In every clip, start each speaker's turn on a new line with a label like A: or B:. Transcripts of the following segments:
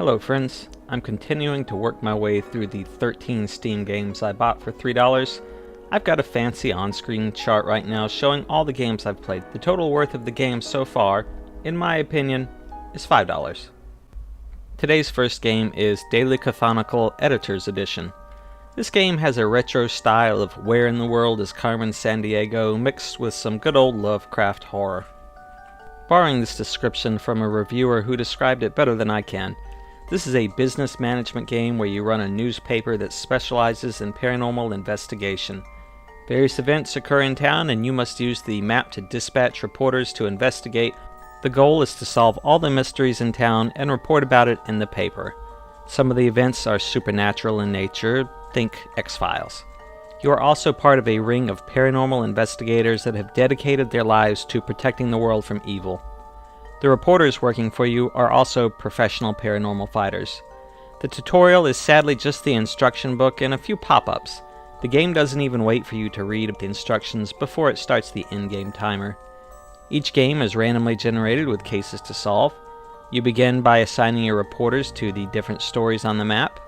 A: Hello friends, I'm continuing to work my way through the 13 Steam games I bought for $3. I've got a fancy on-screen chart right now showing all the games I've played. The total worth of the games so far, in my opinion, is $5. Today's first game is Daily Cthonicle Editor's Edition. This game has a retro style of Where in the World is Carmen Sandiego mixed with some good old Lovecraft horror. Borrowing this description from a reviewer who described it better than I can, this is a business management game where you run a newspaper that specializes in paranormal investigation. Various events occur in town and you must use the map to dispatch reporters to investigate. The goal is to solve all the mysteries in town and report about it in the paper. Some of the events are supernatural in nature, think X-Files. You are also part of a ring of paranormal investigators that have dedicated their lives to protecting the world from evil. The reporters working for you are also professional paranormal fighters. The tutorial is sadly just the instruction book and a few pop-ups. The game doesn't even wait for you to read the instructions before it starts the in-game timer. Each game is randomly generated with cases to solve. You begin by assigning your reporters to the different stories on the map.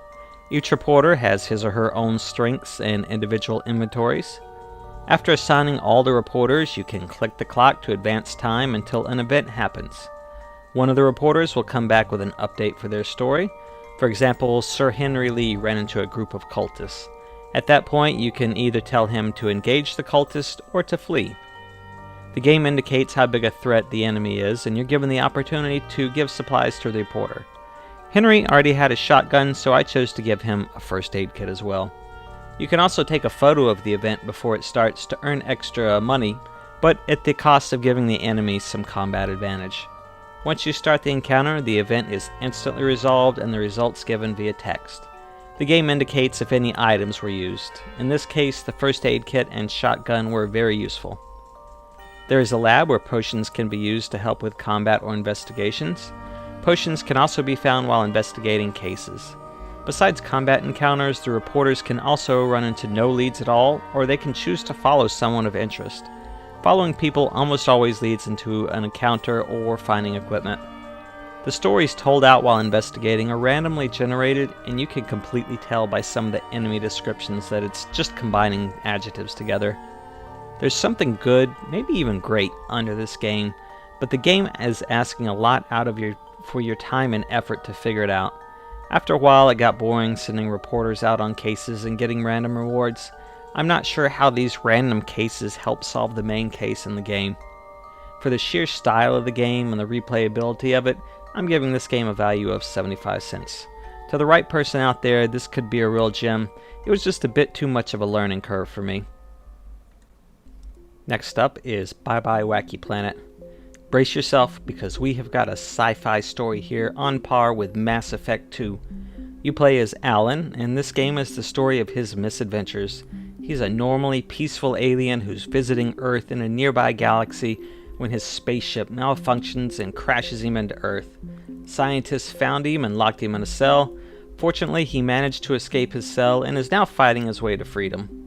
A: Each reporter has his or her own strengths and individual inventories. After assigning all the reporters, you can click the clock to advance time until an event happens. One of the reporters will come back with an update for their story. For example, Sir Henry Lee ran into a group of cultists. At that point, you can either tell him to engage the cultist or to flee. The game indicates how big a threat the enemy is, and you're given the opportunity to give supplies to the reporter. Henry already had a shotgun, so I chose to give him a first aid kit as well. You can also take a photo of the event before it starts to earn extra money, but at the cost of giving the enemy some combat advantage. Once you start the encounter, the event is instantly resolved and the results given via text. The game indicates if any items were used. In this case, the first aid kit and shotgun were very useful. There is a lab where potions can be used to help with combat or investigations. Potions can also be found while investigating cases. Besides combat encounters, the reporters can also run into no leads at all, or they can choose to follow someone of interest. Following people almost always leads into an encounter or finding equipment. The stories told out while investigating are randomly generated, and you can completely tell by some of the enemy descriptions that it's just combining adjectives together. There's something good, maybe even great, under this game, but the game is asking a lot out of for your time and effort to figure it out. After a while, it got boring sending reporters out on cases and getting random rewards. I'm not sure how these random cases help solve the main case in the game. For the sheer style of the game and the replayability of it, I'm giving this game a value of 75 cents. To the right person out there, this could be a real gem. It was just a bit too much of a learning curve for me. Next up is Bye Bye Wacky Planet. Brace yourself, because we have got a sci-fi story here on par with Mass Effect 2. You play as Alan, and this game is the story of his misadventures. He's a normally peaceful alien who's visiting Earth in a nearby galaxy when his spaceship malfunctions and crashes him into Earth. Scientists found him and locked him in a cell. Fortunately, he managed to escape his cell and is now fighting his way to freedom.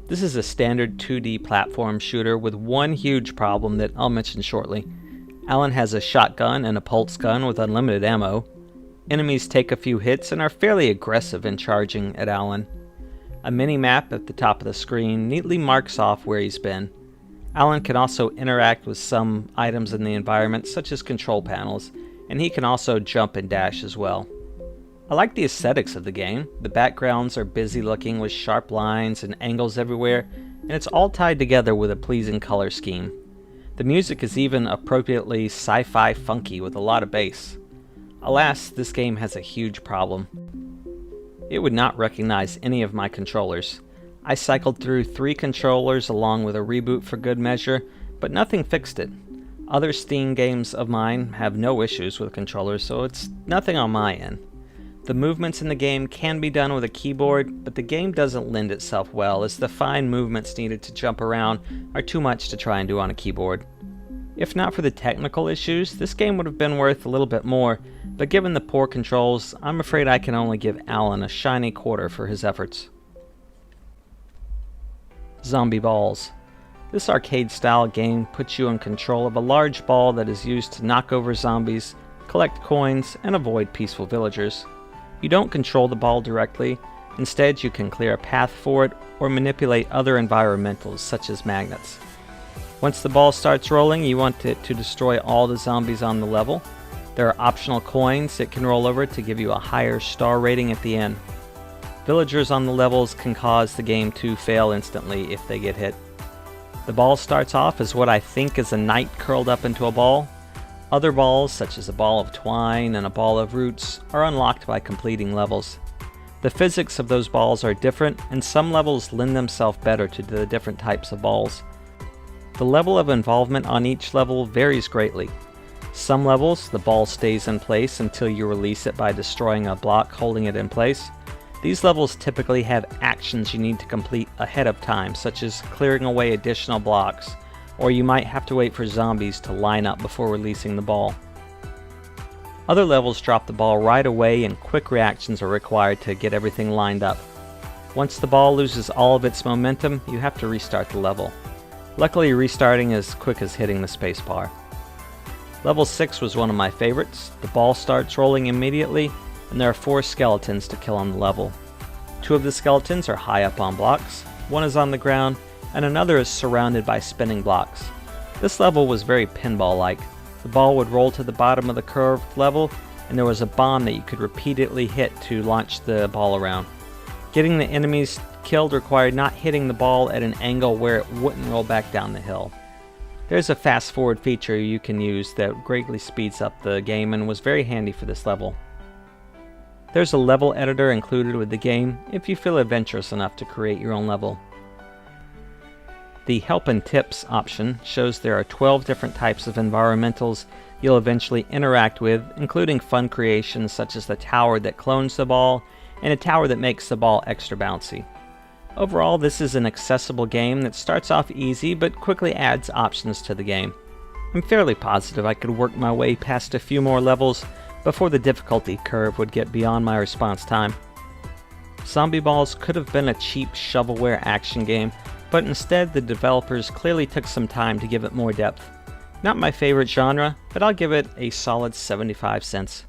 A: This is a standard 2D platform shooter with one huge problem that I'll mention shortly. Alan has a shotgun and a pulse gun with unlimited ammo. Enemies take a few hits and are fairly aggressive in charging at Alan. A mini-map at the top of the screen neatly marks off where he's been. Alan can also interact with some items in the environment, such as control panels, and he can also jump and dash as well. I like the aesthetics of the game. The backgrounds are busy looking with sharp lines and angles everywhere, and it's all tied together with a pleasing color scheme. The music is even appropriately sci-fi funky with a lot of bass. Alas, this game has a huge problem. It would not recognize any of my controllers. I cycled through 3 controllers along with a reboot for good measure, but nothing fixed it. Other Steam games of mine have no issues with controllers, so it's nothing on my end. The movements in the game can be done with a keyboard, but the game doesn't lend itself well, as the fine movements needed to jump around are too much to try and do on a keyboard. If not for the technical issues, this game would have been worth a little bit more, but given the poor controls, I'm afraid I can only give Alan a shiny quarter for his efforts. Zombie Balls. This arcade-style game puts you in control of a large ball that is used to knock over zombies, collect coins, and avoid peaceful villagers. You don't control the ball directly. Instead, you can clear a path for it or manipulate other environmentals such as magnets. Once the ball starts rolling, you want it to destroy all the zombies on the level. There are optional coins it can roll over to give you a higher star rating at the end. Villagers on the levels can cause the game to fail instantly if they get hit. The ball starts off as what I think is a knight curled up into a ball. Other balls, such as a ball of twine and a ball of roots, are unlocked by completing levels. The physics of those balls are different, and some levels lend themselves better to the different types of balls. The level of involvement on each level varies greatly. Some levels, the ball stays in place until you release it by destroying a block holding it in place. These levels typically have actions you need to complete ahead of time, such as clearing away additional blocks, or you might have to wait for zombies to line up before releasing the ball. Other levels drop the ball right away and quick reactions are required to get everything lined up. Once the ball loses all of its momentum, you have to restart the level. Luckily, restarting is quick as hitting the spacebar. Level 6 was one of my favorites. The ball starts rolling immediately, and there are 4 skeletons to kill on the level. 2 of the skeletons are high up on blocks, 1 is on the ground, and another is surrounded by spinning blocks. This level was very pinball-like. The ball would roll to the bottom of the curved level, and there was a bomb that you could repeatedly hit to launch the ball around. Getting the enemies killed required not hitting the ball at an angle where it wouldn't roll back down the hill. There's a fast forward feature you can use that greatly speeds up the game and was very handy for this level. There's a level editor included with the game if you feel adventurous enough to create your own level. The Help and Tips option shows there are 12 different types of environmentals you'll eventually interact with, including fun creations such as the tower that clones the ball and a tower that makes the ball extra bouncy. Overall, this is an accessible game that starts off easy but quickly adds options to the game. I'm fairly positive I could work my way past a few more levels before the difficulty curve would get beyond my response time. Zombie Balls could have been a cheap shovelware action game, but instead the developers clearly took some time to give it more depth. Not my favorite genre, but I'll give it a solid 75 cents.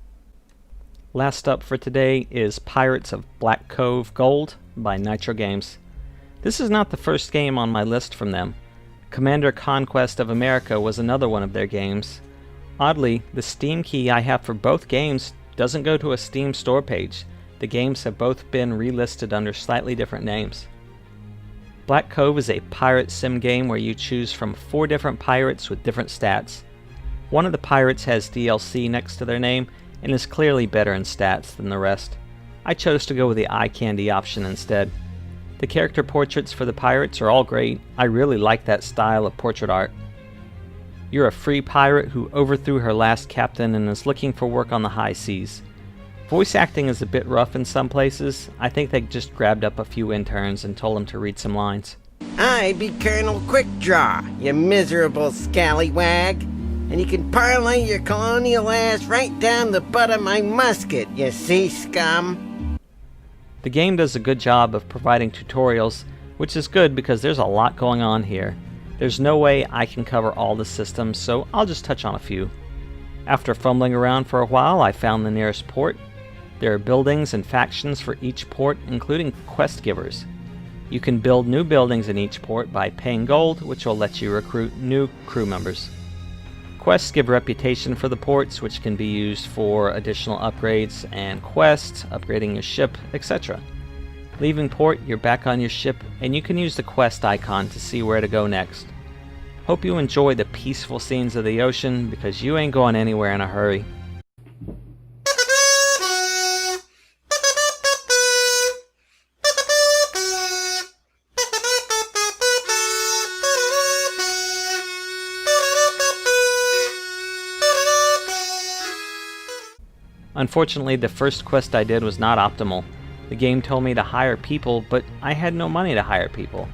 A: Last up for today is Pirates of Black Cove Gold by Nitro Games. This is not the first game on my list from them. Commander Conquest of America was another one of their games. Oddly, the Steam key I have for both games doesn't go to a Steam store page. The games have both been relisted under slightly different names. Black Cove is a pirate sim game where you choose from 4 different pirates with different stats. One of the pirates has DLC next to their name and is clearly better in stats than the rest. I chose to go with the eye candy option instead. The character portraits for the pirates are all great. I really like that style of portrait art. You're a free pirate who overthrew her last captain and is looking for work on the high seas. Voice acting is a bit rough in some places. I think they just grabbed up a few interns and told them to read some lines.
B: I be Colonel Quickdraw, you miserable scallywag, and you can parlay your colonial ass right down the butt of my musket, you sea scum.
A: The game does a good job of providing tutorials, which is good because there's a lot going on here. There's no way I can cover all the systems, so I'll just touch on a few. After fumbling around for a while, I found the nearest port. There are buildings and factions for each port, including quest givers. You can build new buildings in each port by paying gold, which will let you recruit new crew members. Quests give reputation for the ports, which can be used for additional upgrades and quests, upgrading your ship, etc. Leaving port, you're back on your ship, and you can use the quest icon to see where to go next. Hope you enjoy the peaceful scenes of the ocean, because you ain't going anywhere in a hurry. Unfortunately, the first quest I did was not optimal. The game told me to hire people, but I had no money to hire people.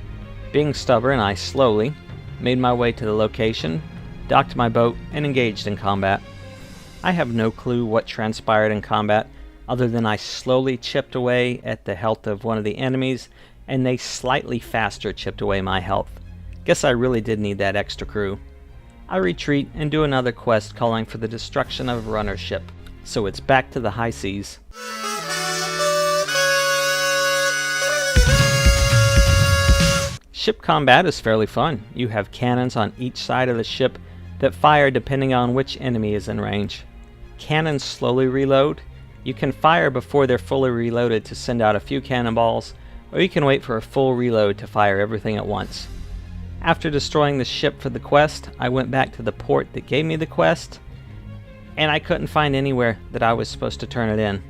A: Being stubborn, I slowly made my way to the location, docked my boat, and engaged in combat. I have no clue what transpired in combat, other than I slowly chipped away at the health of one of the enemies, and they slightly faster chipped away my health. Guess I really did need that extra crew. I retreat and do another quest calling for the destruction of a runner ship. So it's back to the high seas. Ship combat is fairly fun. You have cannons on each side of the ship that fire depending on which enemy is in range. Cannons slowly reload. You can fire before they're fully reloaded to send out a few cannonballs, or you can wait for a full reload to fire everything at once. After destroying the ship for the quest, I went back to the port that gave me the quest, and I couldn't find anywhere that I was supposed to turn it in.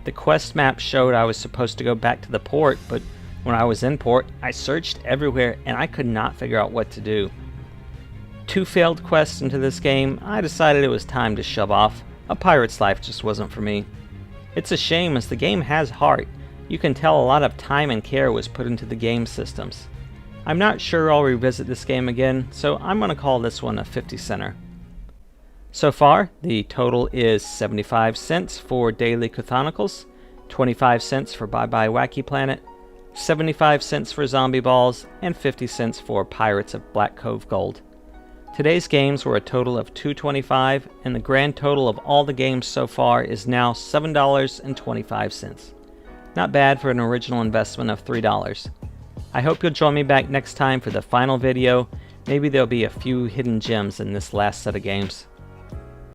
A: The quest map showed I was supposed to go back to the port, but when I was in port, I searched everywhere and I could not figure out what to do. 2 failed quests into this game, I decided it was time to shove off. A pirate's life just wasn't for me. It's a shame, as the game has heart. You can tell a lot of time and care was put into the game systems. I'm not sure I'll revisit this game again, so I'm going to call this one a 50-center. So far, the total is 75 cents for Daily Cthonicles, 25 cents for Bye Bye Wacky Planet, 75 cents for Zombie Balls, and 50 cents for Pirates of Black Cove Gold. Today's games were a total of $2.25, and the grand total of all the games so far is now $7.25. Not bad for an original investment of $3. I hope you'll join me back next time for the final video. Maybe there'll be a few hidden gems in this last set of games.